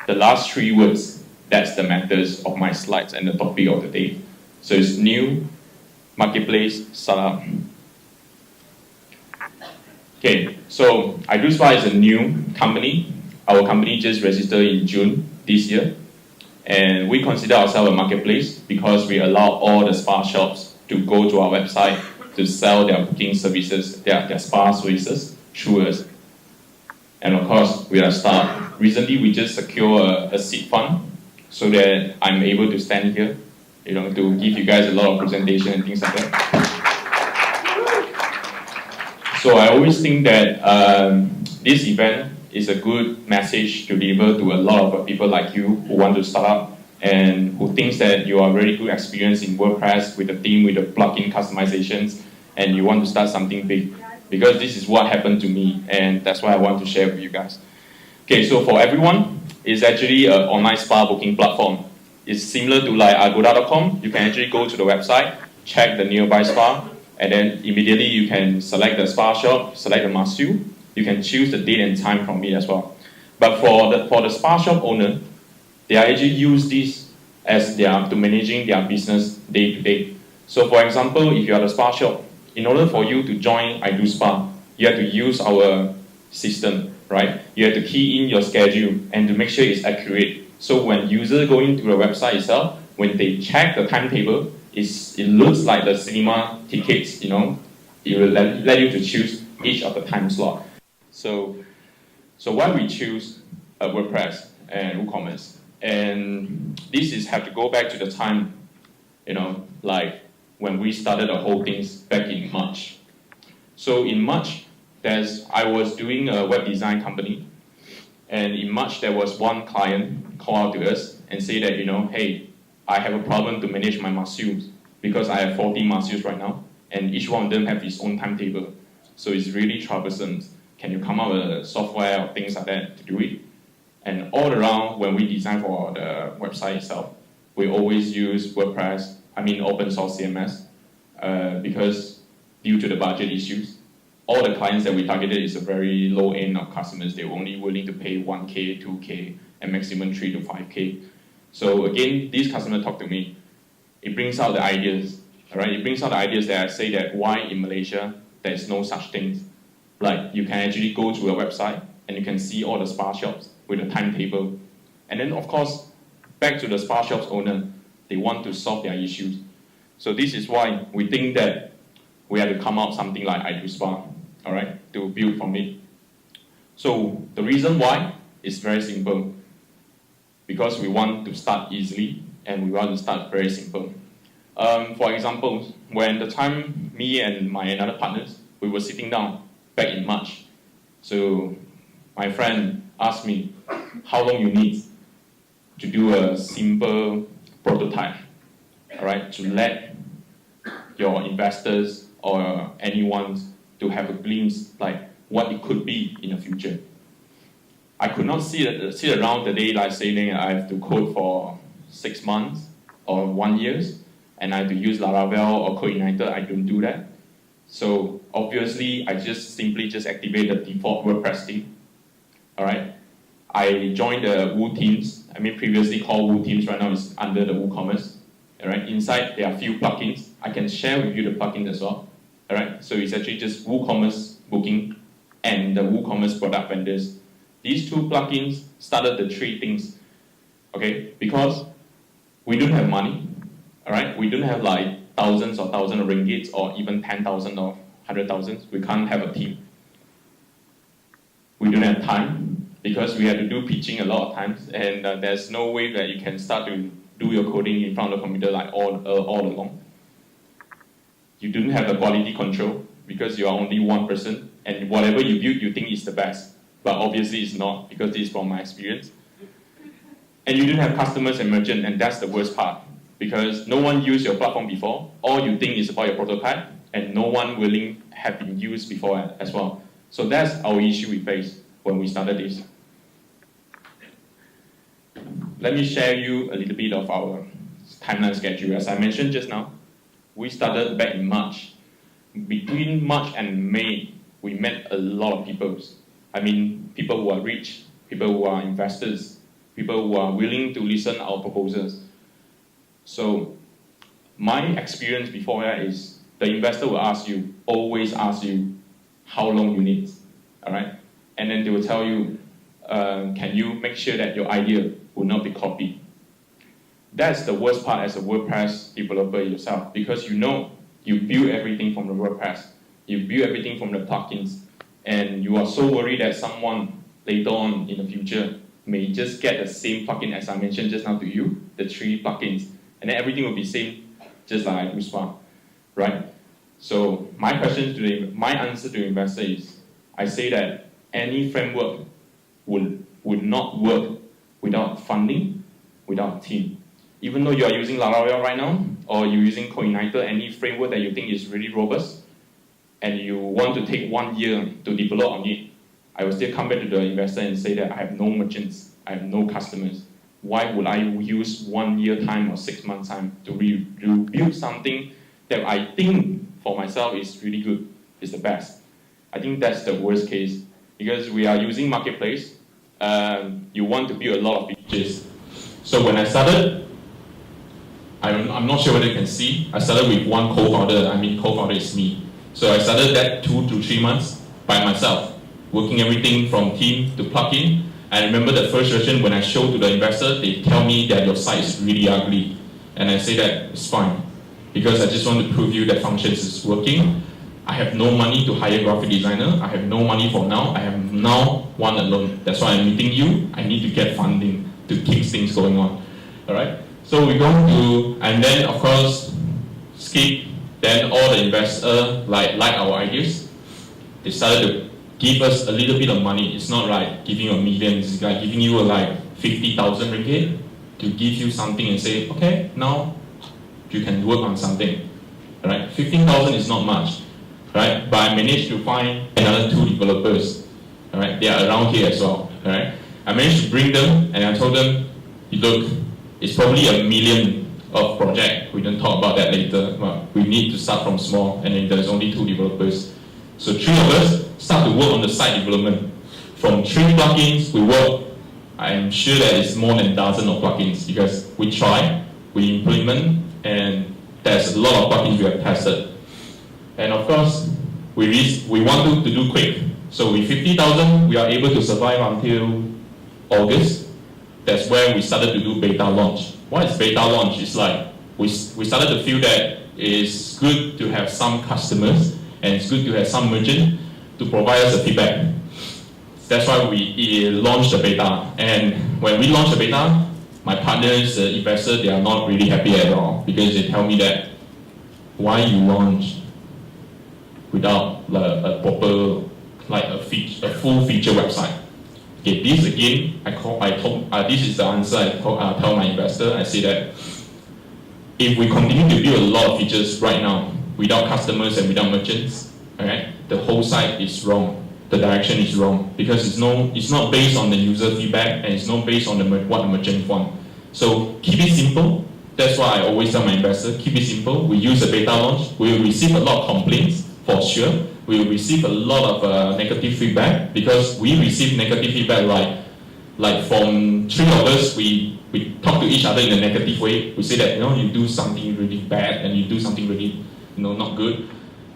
the last 3 words, that's the matters of my slides and the topic of the day. So it's new, marketplace, startup. Okay, so iDoSpa is a new company. Our company just registered in June this year. And we consider ourselves a marketplace because we allow all the spa shops to go to our website to sell their booking services, their spa services through us. And of course, we are a startup. Recently, we just secured a seed fund so that I'm able to stand here, to give you guys a lot of presentation and things like that. So I always think that this event is a good message to deliver to a lot of people like you who want to start up and who thinks that you are very good experience in WordPress with the theme, with the plugin customizations, and you want to start something big. Because this is what happened to me, and that's why I want to share with you guys. Okay, so for everyone, it's actually an online spa booking platform. It's similar to like agoda.com. You can actually go to the website, check the nearby spa, and then immediately you can select the spa shop, select the masseur. You can choose the date and time from it as well. But for the spa shop owner, they actually use this as to managing their business day to day. So for example, if you are the spa shop, in order for you to join iDoSpa, you have to use our system, right? You have to key in your schedule and to make sure it's accurate. So when users go into the website itself, when they check the timetable, it looks like the cinema tickets, it will let you to choose each of the time slot. So why we choose WordPress and WooCommerce? And this have to go back to the time, like when we started the whole things back in March. So in March, I was doing a web design company, and in March there was one client call out to us and say that, hey, I have a problem to manage my masseurs because I have 40 masseurs right now, and each one of them have his own timetable. So it's really troublesome. Can you come up with a software or things like that to do it? And all around, when we design for the website itself, we always use WordPress, open source CMS, because due to the budget issues, all the clients that we targeted is a very low end of customers. They're only willing to pay 1K, 2K, and maximum 3 to 5K. So again, these customers talk to me. It brings out the ideas, all right? It brings out the ideas that I say that why in Malaysia there's no such things. Like you can actually go to a website and you can see all the spa shops with a timetable. And then of course, back to the spa shops owner, they want to solve their issues. So this is why we think that we have to come out something like iDoSpa, all right, to build from it. So the reason why is very simple. Because we want to start easily and we want to start very simple. For example, when the time me and my another partners, we were sitting down back in March. So my friend asked me how long you need to do a simple prototype, all right, to let your investors or anyone to have a glimpse like what it could be in the future. I could not sit around the day like saying I have to code for 6 months or 1 year, and I have to use Laravel or CodeIgniter. I don't do that. So obviously, I simply activate the default WordPress theme. All right. I joined the Woo teams. Previously called Woo teams. Right now it's under the WooCommerce. All right. Inside there are a few plugins. I can share with you the plugins as well. All right. So it's actually just WooCommerce booking and the WooCommerce product vendors. These two plugins started the 3 things. Okay, because we don't have money. All right. We don't have like thousands of ringgits or even 10,000 or 100,000. We can't have a team. We don't have time because we have to do pitching a lot of times, and there's no way that you can start to do your coding in front of the computer like all along. You don't have the quality control because you are only one person, and whatever you build, you think is the best, but obviously it's not because this is from my experience. And you don't have customers and merchants, and that's the worst part. Because no one used your platform before, all you think is about your prototype, and no one willing have been used before as well. So that's our issue we faced when we started this. Let me share you a little bit of our timeline schedule. As I mentioned just now, we started back in March. Between March and May, we met a lot of people. People who are rich, people who are investors, people who are willing to listen our proposals. So my experience before that is the investor will always ask you how long you need, all right? And then they will tell you, can you make sure that your idea will not be copied? That's the worst part as a WordPress developer yourself, because you build everything from the WordPress, you build everything from the plugins, and you are so worried that someone later on in the future may just get the same plugin as I mentioned just now to you, the 3 plugins, and then everything will be same, just like Uspa, right? So my answer to the investor is, I say that any framework would not work without funding, without team. Even though you are using Royale right now, or you're using Coigniter, any framework that you think is really robust, and you want to take 1 year to develop on it, I will still come back to the investor and say that I have no merchants, I have no customers. Why would I use 1 year time or 6 months time to build something that I think for myself is really good, is the best? I think that's the worst case, because we are using marketplace. You want to build a lot of features. So when I started, I'm not sure whether you can see, I started with one co-founder. Co-founder is me. So I started that 2 to 3 months by myself, working everything from team to plugin. I remember the first version when I showed to the investor, they tell me that your site is really ugly. And I say that it's fine, because I just want to prove you that functions is working. I have no money to hire a graphic designer. I have no money for now. I have now one alone. That's why I'm meeting you. I need to get funding to keep things going on. All right. So we're going to, and then of course, skip. Then all the investors like our ideas. They started to give us a little bit of money. It's not like giving you a million. It's like giving you like 50,000 ringgit to give you something and say, okay, now you can work on something. All right. 15,000 is not much. Right? But I managed to find another 2 developers. All right? They are around here as well. All right? I managed to bring them, and I told them, look, it's probably $1 million of project. We don't talk about that later, but we need to start from small, and then there's only 2 developers. So 3 of us start to work on the site development. From 3 plugins, we work. I'm sure that it's more than a dozen of plugins, because we try, we implement, and there's a lot of plugins we have tested. And of course, we wanted to do quick. So with 50,000, we are able to survive until August. That's where we started to do beta launch. What is beta launch? It's like we started to feel that it's good to have some customers and it's good to have some merchant to provide us a feedback. That's why we launched the beta. And when we launched the beta, my partners, the investors, they are not really happy at all, because they tell me that why you launch without a proper, a full feature website. Okay, this again, this is the answer I tell my investor. I say that if we continue to build a lot of features right now without customers and without merchants, all right, the whole site is wrong. The direction is wrong, because it's not based on the user feedback, and it's not based on what the merchant want. So keep it simple. That's why I always tell my investor, keep it simple. We use a beta launch. We will receive a lot of complaints, for sure. We will receive a lot of negative feedback, because we receive negative feedback like from 3 of us, we talk to each other in a negative way. We say that, you do something really bad, and you do something really, not good,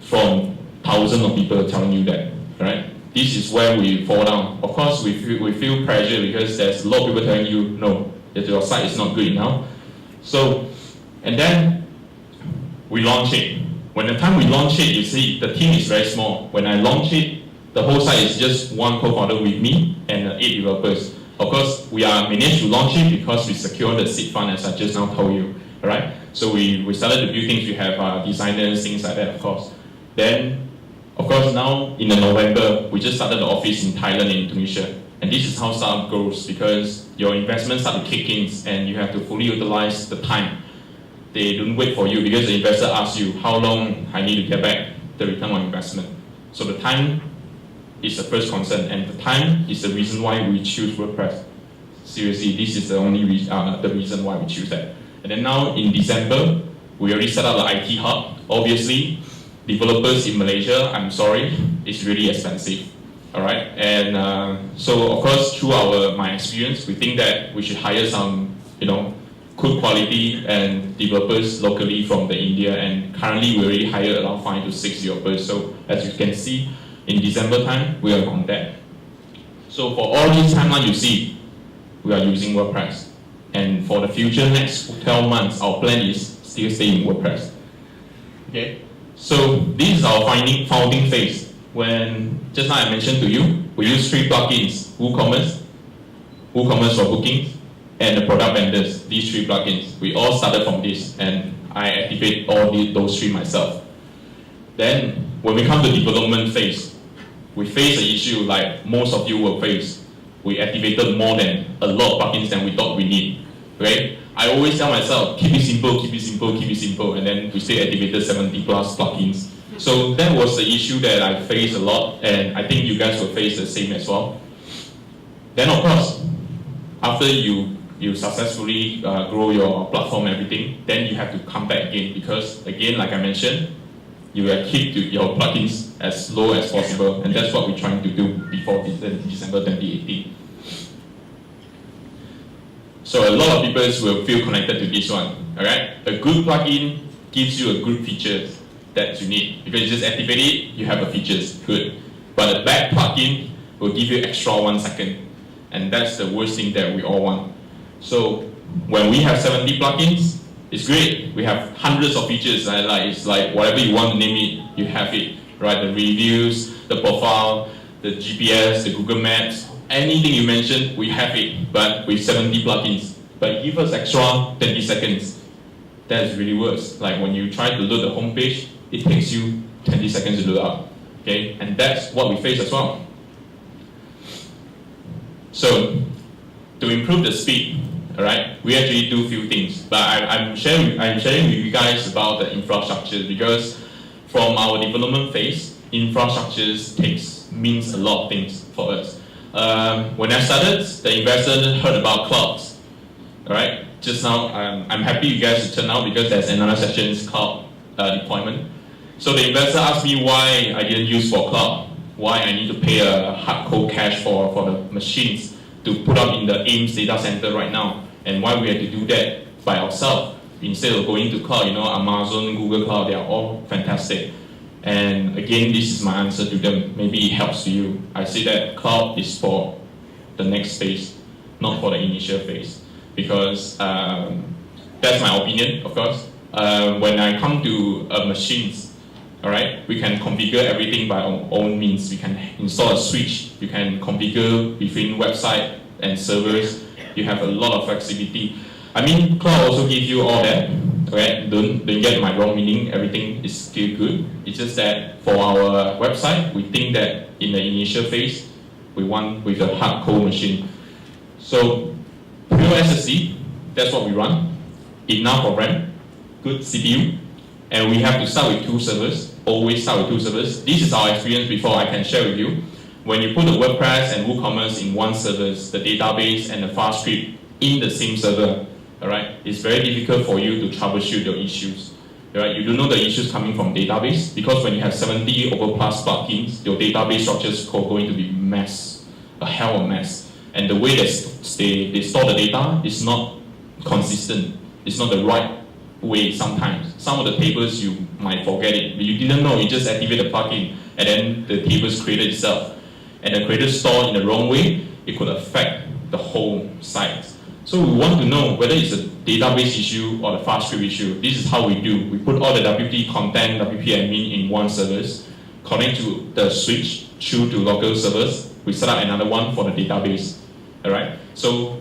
from thousands of people telling you that, right? This is where we fall down. Of course, we feel pressure, because there's a lot of people telling you, no, that your site is not good enough. So, and then we launch it. When the time we launch it, you see, the team is very small. When I launch it, the whole site is just one co-founder with me and 8 developers. Of course, we are managed to launch it because we secured the seed fund, as I just now told you. All right? So we started to build things. We have designers, things like that, of course. Then, of course, now in November, we just started the office in Thailand and Indonesia. And this is how startup grows, because your investments start to kick in and you have to fully utilize the time. They don't wait for you, because the investor asks you how long I need to get back the return on investment. So the time is the first concern, and the time is the reason why we choose WordPress. Seriously, this is the only the reason why we choose that. And then now in December, we already set up the IT hub. Obviously, developers in Malaysia, I'm sorry, it's really expensive. All right, and so of course through my experience, we think that we should hire some good quality and developers locally from the India, and currently we already hired around 5 to 6 developers. So as you can see, in December time we are on that. So for all these timeline you see, we are using WordPress, and for the future next 12 months, our plan is still stay in WordPress. Okay, so this is our founding phase. When just now I mentioned to you, we use 3 plugins: WooCommerce for bookings, and the product vendors. These 3 plugins, we all started from this, and I activate all those 3 myself. Then when we come to development phase, we face an issue like most of you will face. We activated more than a lot of plugins than we thought we need. Right? I always tell myself, keep it simple, keep it simple, keep it simple, and then we still activated 70 plus plugins. So that was the issue that I faced a lot, and I think you guys will face the same as well. Then of course, after you successfully grow your platform and everything, then you have to come back again, because again, like I mentioned, you will keep your plugins as low as possible, and that's what we're trying to do before December 2018. So a lot of people will feel connected to this one. All right, a good plugin gives you a good feature that you need, because you just activate it, you have the features, good. But a bad plugin will give you extra 1 second, and that's the worst thing that we all want. So when we have 70 plugins, it's great. We have hundreds of features, and it's like whatever you want to name it, you have it, right? The reviews, the profile, the GPS, the Google Maps, anything you mentioned, we have it, but with 70 plugins. But give us extra 20 seconds. That's really worse. Like when you try to load the homepage, it takes you 20 seconds to load up. Okay, and that's what we face as well. So to improve the speed, all right, we actually do a few things. But I'm sharing with you guys about the infrastructure, because from our development phase, infrastructures means a lot of things for us. When I started, the investor heard about clouds. All right, just now I'm happy you guys to turn out, because there's another session, cloud deployment. So the investor asked me why I didn't use for cloud, why I need to pay a hardcore cash for the machines to put up in the Ames data center right now, and why we had to do that by ourselves instead of going to cloud. Amazon, Google Cloud, they are all fantastic. And again, this is my answer to them. Maybe it helps to you. I say that cloud is for the next phase, not for the initial phase, because that's my opinion, of course. When I come to machines, all right, we can configure everything by our own means. We can install a switch. You can configure between website and servers. You have a lot of flexibility. I mean, cloud also gives you all that. Okay, don't get my wrong meaning. Everything is still good. It's just that for our website, we think that in the initial phase, we want with a hardcore machine. So pure SSD, that's what we run. Enough for RAM, good CPU, and we have to start with 2 servers. Always start with 2 servers. This is our experience before. I can share with you. When you put the WordPress and WooCommerce in one server, the database and the file script in the same server, all right, it's very difficult for you to troubleshoot your issues. All right, you don't know the issues coming from database, because when you have 70 over plus plugins, your database structure is going to be a hell of a mess. And the way they store the data is not consistent. It's not the right way sometimes. Some of the tables you might forget it. You didn't know, you just activate the plugin, and then the tables created itself. And the created store in the wrong way, it could affect the whole site. So we want to know whether it's a database issue or the file script issue. This is how we do. We put all the WP content, WP admin in one service, connect to the switch through to local servers. We set up another one for the database. All right. So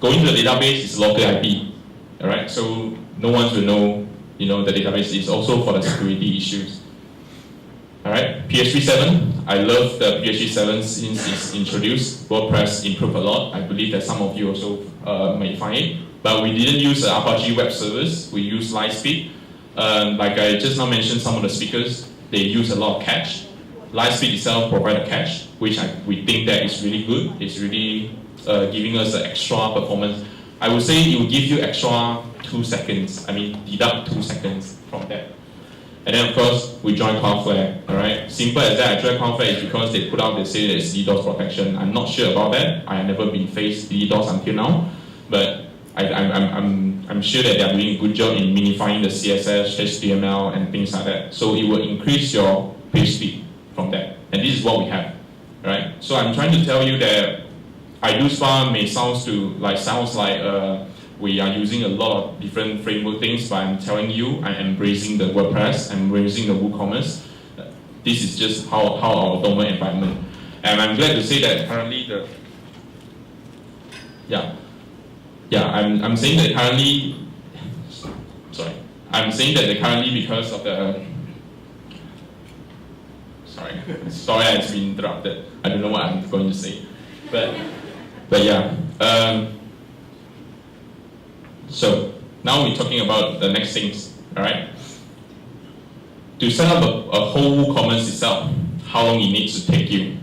going to the database is local IP. All right. So no one will know, the database is also for the security issues. All right. PHP 7. I love the PHP 7 since it's introduced. WordPress improved a lot. I believe that some of you also may find it. But we didn't use Apache web service. We use Lightspeed. Like I just now mentioned, some of the speakers, they use a lot of cache. Lightspeed itself provides a cache, which we think that is really good. It's really giving us an extra performance. I would say it will give you extra 2 seconds. I mean, deduct 2 seconds from that. And then of course, we joined Cloudflare, alright? Simple as that. I joined Cloudflare is because they put out, they say that it's DDoS protection. I'm not sure about that. I have never been faced DDoS until now, but I'm sure that they are doing a good job in minifying the CSS, HTML, and things like that. So it will increase your page speed from that. And this is what we have, right? So I'm trying to tell you that iDoSpar may sounds like we are using a lot of different framework things, but I'm telling you, I'm embracing the WordPress, I'm embracing the WooCommerce. This is just how our normal environment. And I'm glad to say that currently I'm saying that currently, because of the, sorry I've been interrupted. I don't know what I'm going to say, but yeah. So now we're talking about the next things, all right? To set up a whole WooCommerce itself, how long it needs to take you.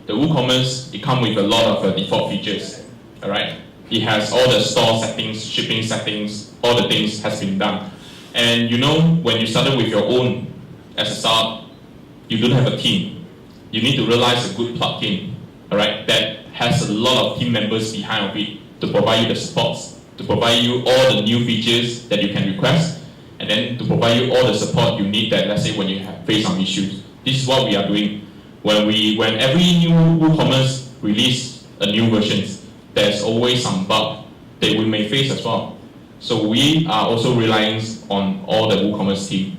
The WooCommerce, it comes with a lot of default features, all right? It has all the store settings, shipping settings, all the things has been done. And you know, when you started with your own as a startup, you don't have a team. You need to realize a good plugin, all right, that has a lot of team members behind it to provide you the supports, to provide you all the new features that you can request, and then to provide you all the support you need that, let's say, when you face some issues. This is what we are doing. When every new WooCommerce release a new version, there's always some bug that we may face as well. So we are also relying on all the WooCommerce team,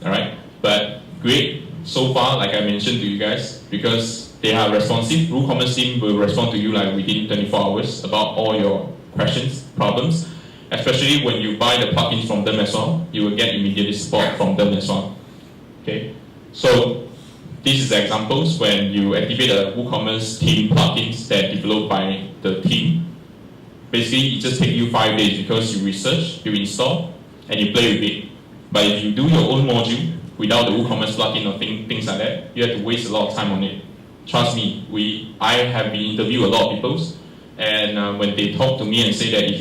all right? But great, so far, like I mentioned to you guys, because they are responsive, WooCommerce team will respond to you like within 24 hours about all your questions, problems, especially when you buy the plugins from them as well, you will get immediate support from them as well. Okay, so this is the examples when you activate a WooCommerce team plugins that developed by the team. Basically, it just takes you 5 days because you research, you install, and you play with it. But if you do your own module without the WooCommerce plugin or things like that, you have to waste a lot of time on it. Trust me, I have been interviewing a lot of people. And when they talk to me and say that if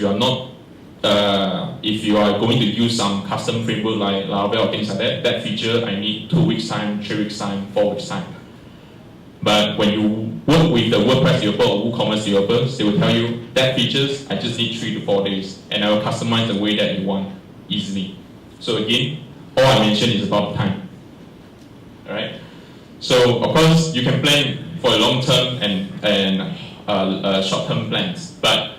you are going to use some custom framework like Laravel or things like that, that feature I need 2 weeks time, 3 weeks time, 4 weeks time. But when you work with the WordPress developer or WooCommerce developers, they will tell you that features I just need 3 to 4 days, and I will customize the way that you want easily. So again, all I mentioned is about time. All right. So of course you can plan for a long term and short-term plans, but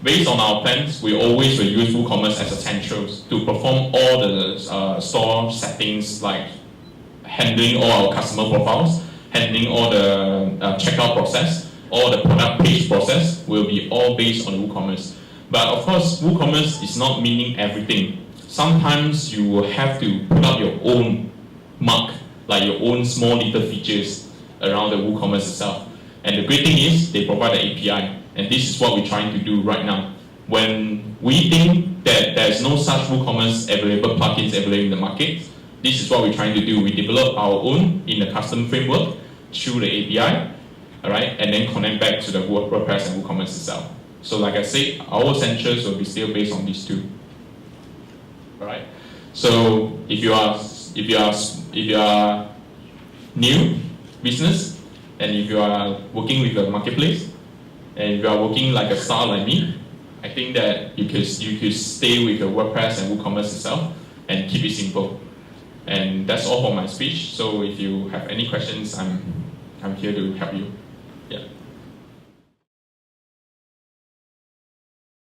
based on our plans, we always will use WooCommerce as a central to perform all the store settings, like handling all our customer profiles, handling all the checkout process, all the product page process will be all based on WooCommerce. But of course, WooCommerce is not meaning everything. Sometimes you will have to put up your own mark, like your own small little features around the WooCommerce itself. And the great thing is they provide the API, and this is what we're trying to do right now. When we think that there's no such WooCommerce available plugins available in the market, this is what we're trying to do. We develop our own in the custom framework through the API, all right, and then connect back to the WordPress and WooCommerce itself. So like I said, our centers will be still based on these two. All right. So if you are new business, and if you are working with a marketplace, and if you are working like a star like me, I think that you could stay with the WordPress and WooCommerce itself and keep it simple. And that's all for my speech. So if you have any questions, I'm here to help you. Yeah.